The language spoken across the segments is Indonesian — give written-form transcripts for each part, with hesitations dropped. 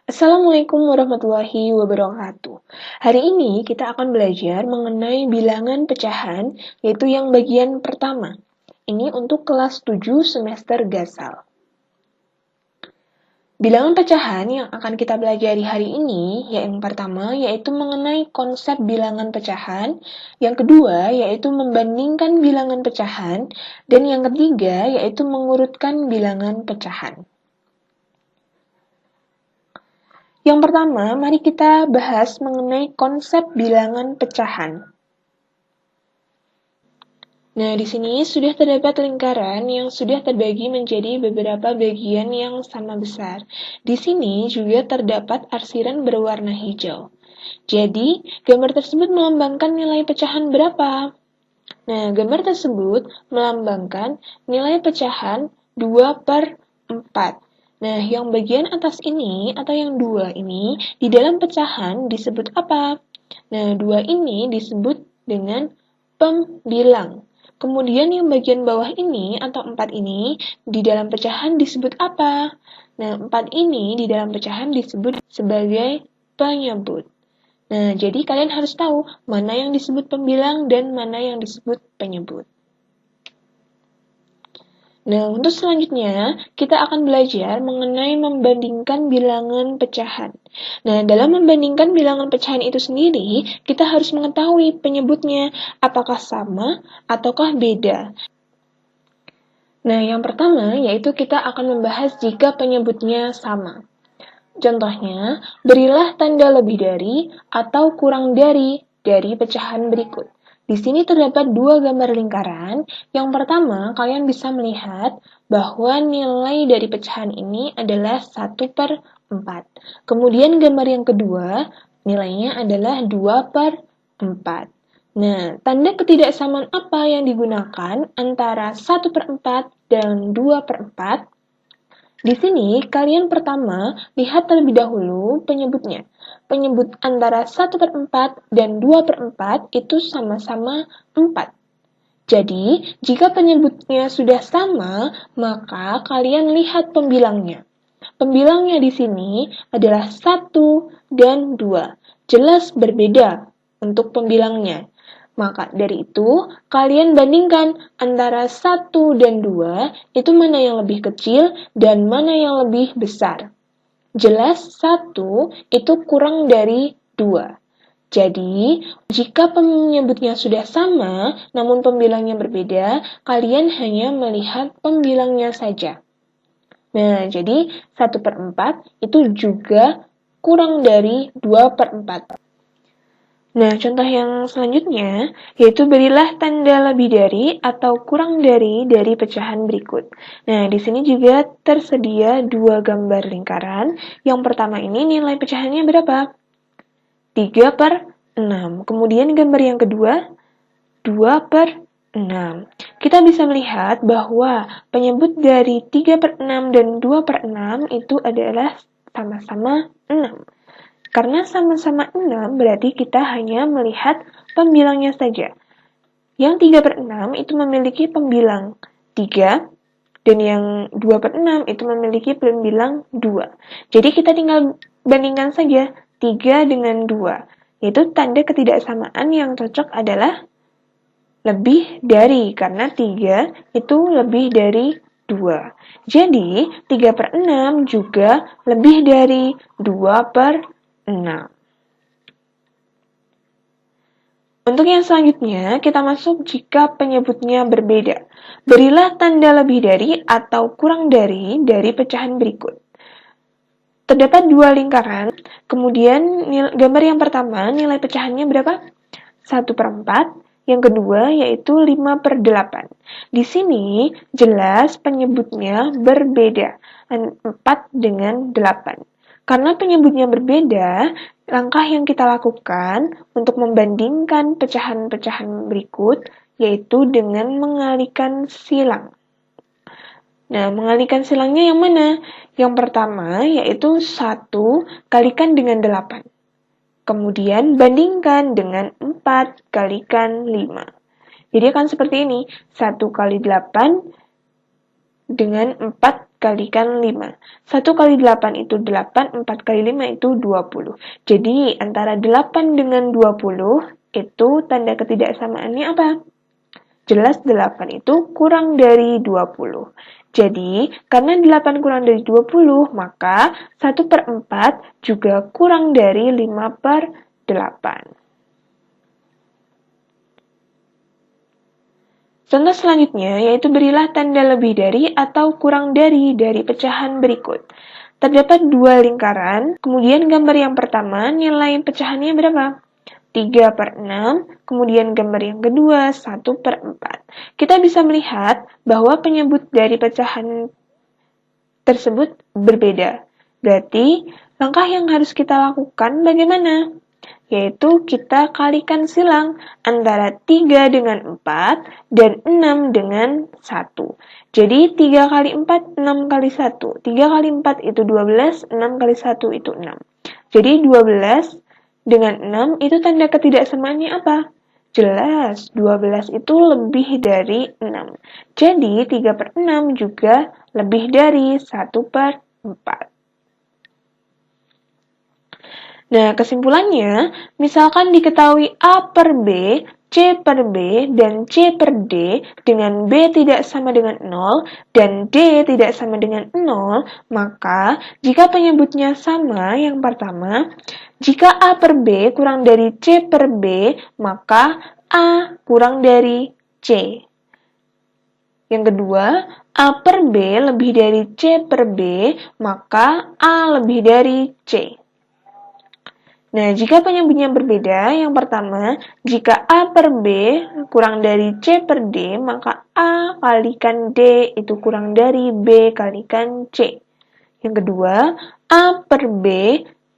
Assalamualaikum warahmatullahi wabarakatuh. Hari ini kita akan belajar mengenai bilangan pecahan, yaitu yang bagian pertama. Ini untuk kelas 7 semester Gasal. Bilangan pecahan yang akan kita pelajari hari ini, yang pertama yaitu mengenai konsep bilangan pecahan, yang kedua yaitu membandingkan bilangan pecahan, dan yang ketiga yaitu mengurutkan bilangan pecahan. Yang pertama, mari kita bahas mengenai konsep bilangan pecahan. Nah, di sini sudah terdapat lingkaran yang sudah terbagi menjadi beberapa bagian yang sama besar. Di sini juga terdapat arsiran berwarna hijau. Jadi, gambar tersebut melambangkan nilai pecahan berapa? Nah, gambar tersebut melambangkan nilai pecahan 2/4. Nah, yang bagian atas ini atau yang 2 ini di dalam pecahan disebut apa? Nah, 2 ini disebut dengan pembilang. Kemudian yang bagian bawah ini atau 4 ini di dalam pecahan disebut apa? Nah, 4 ini di dalam pecahan disebut sebagai penyebut. Nah, jadi kalian harus tahu mana yang disebut pembilang dan mana yang disebut penyebut. Nah, untuk selanjutnya, kita akan belajar mengenai membandingkan bilangan pecahan. Nah, dalam membandingkan bilangan pecahan itu sendiri, kita harus mengetahui penyebutnya, apakah sama ataukah beda. Nah, yang pertama yaitu kita akan membahas jika penyebutnya sama. Contohnya, berilah tanda lebih dari atau kurang dari pecahan berikut. Di sini terdapat dua gambar lingkaran. Yang pertama, kalian bisa melihat bahwa nilai dari pecahan ini adalah 1/4. Kemudian gambar yang kedua, nilainya adalah 2/4. Nah, tanda ketidaksamaan apa yang digunakan antara 1/4 dan 2/4? Di sini, kalian pertama lihat terlebih dahulu penyebutnya. Penyebut antara 1/4 dan 2/4 itu sama-sama 4. Jadi, jika penyebutnya sudah sama, maka kalian lihat pembilangnya. Pembilangnya di sini adalah 1 dan 2. Jelas berbeda untuk pembilangnya. Maka dari itu, kalian bandingkan antara 1 dan 2, itu mana yang lebih kecil dan mana yang lebih besar. Jelas 1 itu kurang dari 2. Jadi, jika penyebutnya sudah sama, namun pembilangnya berbeda, kalian hanya melihat pembilangnya saja. Nah, jadi 1/4 itu juga kurang dari 2/4. Nah, contoh yang selanjutnya yaitu berilah tanda lebih dari atau kurang dari pecahan berikut. Nah, di sini juga tersedia dua gambar lingkaran. Yang pertama ini nilai pecahannya berapa? 3/6. Kemudian gambar yang kedua, 2/6. Kita bisa melihat bahwa penyebut dari 3/6 dan 2/6 itu adalah sama-sama 6. Karena sama-sama 6, berarti kita hanya melihat pembilangnya saja. Yang 3/6 itu memiliki pembilang 3, dan yang 2/6 itu memiliki pembilang 2. Jadi kita tinggal bandingkan saja 3 dengan 2, yaitu tanda ketidaksamaan yang cocok adalah lebih dari, karena 3 itu lebih dari 2. Jadi, 3/6 juga lebih dari 2/6. Untuk yang selanjutnya, kita masuk jika penyebutnya berbeda. Berilah tanda lebih dari atau kurang dari pecahan berikut. Terdapat dua lingkaran, kemudian gambar yang pertama nilai pecahannya berapa? 1/4, yang kedua yaitu 5/8. Di sini jelas penyebutnya berbeda, 4 dengan 8. Karena penyebutnya berbeda, langkah yang kita lakukan untuk membandingkan pecahan-pecahan berikut yaitu dengan mengalihkan silang. Nah, mengalihkan silangnya yang mana? Yang pertama yaitu 1 kalikan dengan 8. Kemudian bandingkan dengan 4 kalikan 5. Jadi akan seperti ini, 1 kali 8 dengan 4 kalikan 5. 1 kali 8 itu 8, 4 kali 5 itu 20. Jadi, antara 8 dengan 20, itu tanda ketidaksamaannya apa? Jelas 8 itu kurang dari 20. Jadi, karena 8 kurang dari 20, maka 1/4 juga kurang dari 5/8. Contoh selanjutnya yaitu berilah tanda lebih dari atau kurang dari pecahan berikut. Terdapat dua lingkaran, kemudian gambar yang pertama nilai pecahannya berapa? 3/6, kemudian gambar yang kedua 1/4. Kita bisa melihat bahwa penyebut dari pecahan tersebut berbeda. Berarti, langkah yang harus kita lakukan bagaimana? Yaitu kita kalikan silang antara 3 dengan 4 dan 6 dengan 1. Jadi 3 kali 4, 6 kali 1. 3 kali 4 itu 12, 6 kali 1 itu 6. Jadi 12 dengan 6 itu tanda ketidaksamaannya apa? Jelas, 12 itu lebih dari 6. Jadi 3/6 juga lebih dari 1/4. Nah, kesimpulannya, misalkan diketahui A per B, C per B, dan C per D dengan B tidak sama dengan 0 dan D tidak sama dengan 0, maka jika penyebutnya sama, yang pertama, jika A per B kurang dari C per B, maka A kurang dari C. Yang kedua, A per B lebih dari C per B, maka A lebih dari C. Nah, jika penyebutnya berbeda, yang pertama, jika A per B kurang dari C per D, maka A kalikan D itu kurang dari B kalikan C. Yang kedua, A per B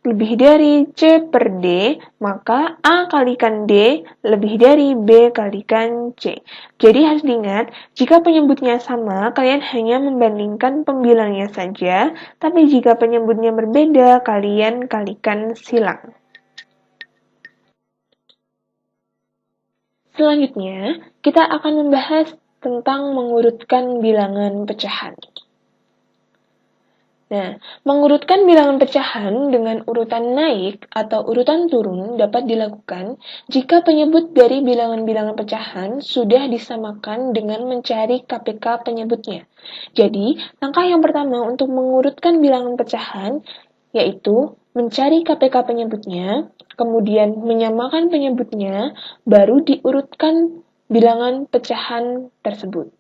lebih dari C per D, maka A kalikan D lebih dari B kalikan C. Jadi harus diingat, jika penyebutnya sama, kalian hanya membandingkan pembilangnya saja, tapi jika penyebutnya berbeda, kalian kalikan silang. Selanjutnya, kita akan membahas tentang mengurutkan bilangan pecahan. Nah, mengurutkan bilangan pecahan dengan urutan naik atau urutan turun dapat dilakukan jika penyebut dari bilangan-bilangan pecahan sudah disamakan dengan mencari KPK penyebutnya. Jadi, langkah yang pertama untuk mengurutkan bilangan pecahan yaitu mencari KPK penyebutnya, kemudian menyamakan penyebutnya, baru diurutkan bilangan pecahan tersebut.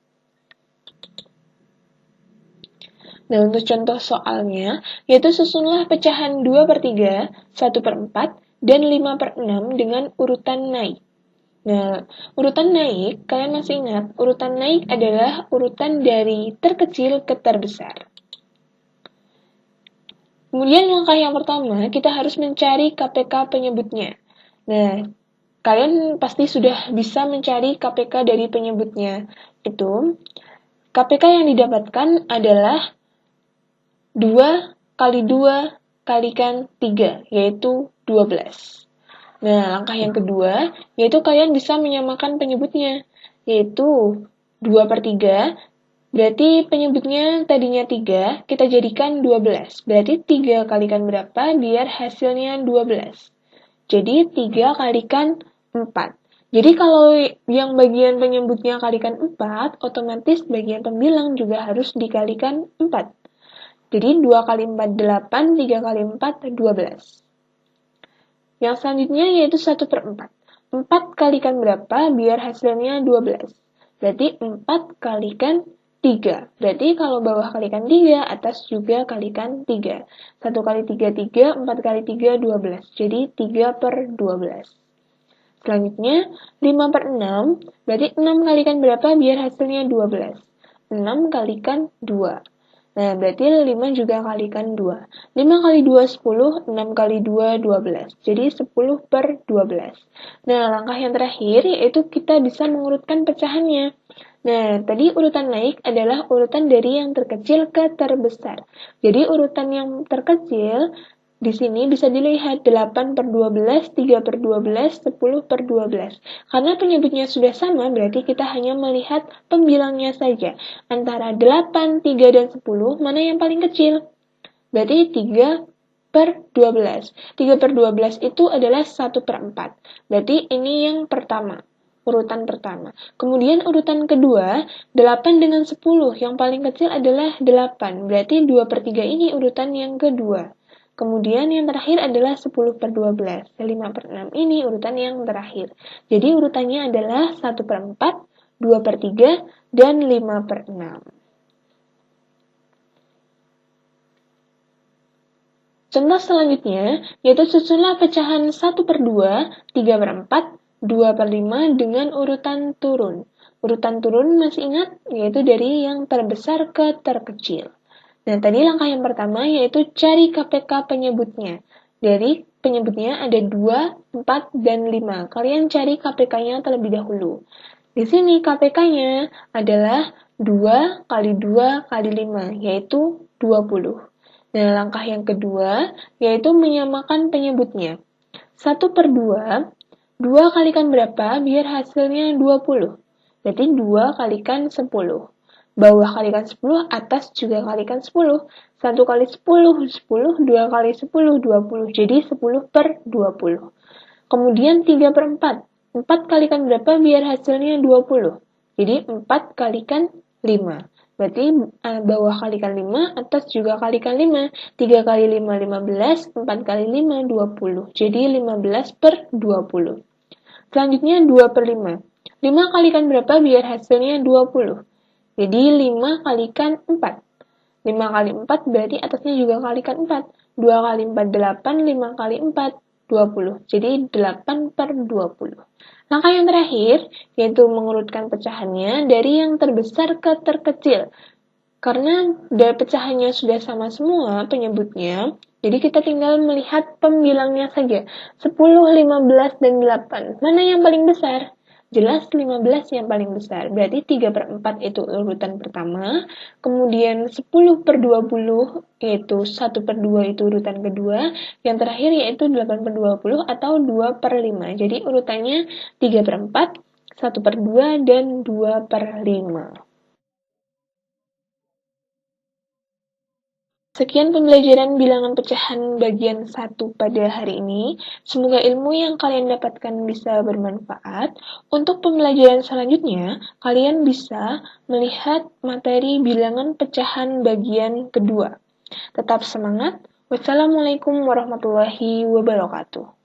Nah, untuk contoh soalnya, yaitu susunlah pecahan 2/3, 1/4, dan 5/6 dengan urutan naik. Nah, urutan naik, kalian masih ingat, urutan naik adalah urutan dari terkecil ke terbesar. Kemudian langkah yang pertama, kita harus mencari KPK penyebutnya. Nah, kalian pasti sudah bisa mencari KPK dari penyebutnya. Itu, KPK yang didapatkan adalah 2 kali 2 kalikan 3, yaitu 12. Nah, langkah yang kedua, yaitu kalian bisa menyamakan penyebutnya, yaitu 2/3, berarti penyebutnya tadinya 3, kita jadikan 12. Berarti 3 kalikan berapa biar hasilnya 12. Jadi 3 kalikan 4. Jadi kalau yang bagian penyebutnya kalikan 4, otomatis bagian pembilang juga harus dikalikan 4. Jadi 2 kali 4, 8, 3 kali 4, 12. Yang selanjutnya yaitu 1/4. 4 kalikan berapa biar hasilnya 12. Berarti 4 kalikan 3. Berarti kalau bawah kalikan 3, atas juga kalikan 3. 1 kali 3, 3. 4 kali 3, 12. Jadi 3/12. Selanjutnya, 5/6. Berarti 6 kalikan berapa biar hasilnya 12. 6 kalikan 2. Nah, berarti 5 juga kalikan 2. 5 kali 2, 10. 6 kali 2, 12. Jadi 10/12. Nah, langkah yang terakhir yaitu kita bisa mengurutkan pecahannya. Nah, tadi urutan naik adalah urutan dari yang terkecil ke terbesar. Jadi, urutan yang terkecil Di sini bisa dilihat 8 per 12, 3 per 12, 10 per 12. Karena penyebutnya sudah sama, berarti kita hanya melihat pembilangnya saja. Antara 8, 3, dan 10, mana yang paling kecil? Berarti 3 per 12. 3 per 12 itu adalah 1 per 4. Berarti ini yang pertama. Urutan pertama. Kemudian urutan kedua, 8 dengan 10. Yang paling kecil adalah 8. Berarti 2 per 3 ini urutan yang kedua. Kemudian yang terakhir adalah 10 per 12. 5 per 6 ini urutan yang terakhir. Jadi urutannya adalah 1 per 4, 2 per 3, dan 5 per 6. Contoh selanjutnya, yaitu susunlah pecahan 1 per 2, 3 per 4, 2 per 5 dengan urutan turun. Urutan turun masih ingat, yaitu dari yang terbesar ke terkecil. Nah, tadi langkah yang pertama yaitu cari KPK penyebutnya. Dari penyebutnya ada 2, 4, dan 5. Kalian cari KPK-nya terlebih dahulu. Di sini KPK-nya adalah 2 kali 2 kali 5, yaitu 20. Nah, langkah yang kedua yaitu menyamakan penyebutnya. 1 per 2, 2 kalikan berapa biar hasilnya 20. Berarti 2 kalikan 10. Bawah kalikan 10, atas juga kalikan 10. 1 kali 10, 10, 2 kali 10, 20. Jadi 10 per 20. Kemudian 3 per 4. 4 kalikan berapa biar hasilnya 20. Jadi 4 kalikan 5. Berarti bawah kalikan 5, atas juga kalikan 5. 3 kali 5, 15. 4 kali 5, 20. Jadi 15 per 20. Selanjutnya 2 per 5. 5 kalikan berapa biar hasilnya 20. Jadi 5 kalikan 4. 5 kali 4 berarti atasnya juga kalikan 4. 2 kali 4, 8. 5 kali 4, 20. Jadi 8 per 20. Langkah yang terakhir, yaitu mengurutkan pecahannya dari yang terbesar ke terkecil. Karena dari pecahannya sudah sama semua penyebutnya, jadi kita tinggal melihat pembilangnya saja. 10, 15, dan 8. Mana yang paling besar? Jelas 15 yang paling besar. Berarti 3 per 4 itu urutan pertama. Kemudian 10 per 20 yaitu 1 per 2 itu urutan kedua. Yang terakhir yaitu 8 per 20 atau 2 per 5. Jadi urutannya 3 per 4, 1 per 2, dan 2 per 5. Sekian pembelajaran bilangan pecahan bagian 1 pada hari ini. Semoga ilmu yang kalian dapatkan bisa bermanfaat. Untuk pembelajaran selanjutnya, kalian bisa melihat materi bilangan pecahan bagian kedua. Tetap semangat. Wassalamualaikum warahmatullahi wabarakatuh.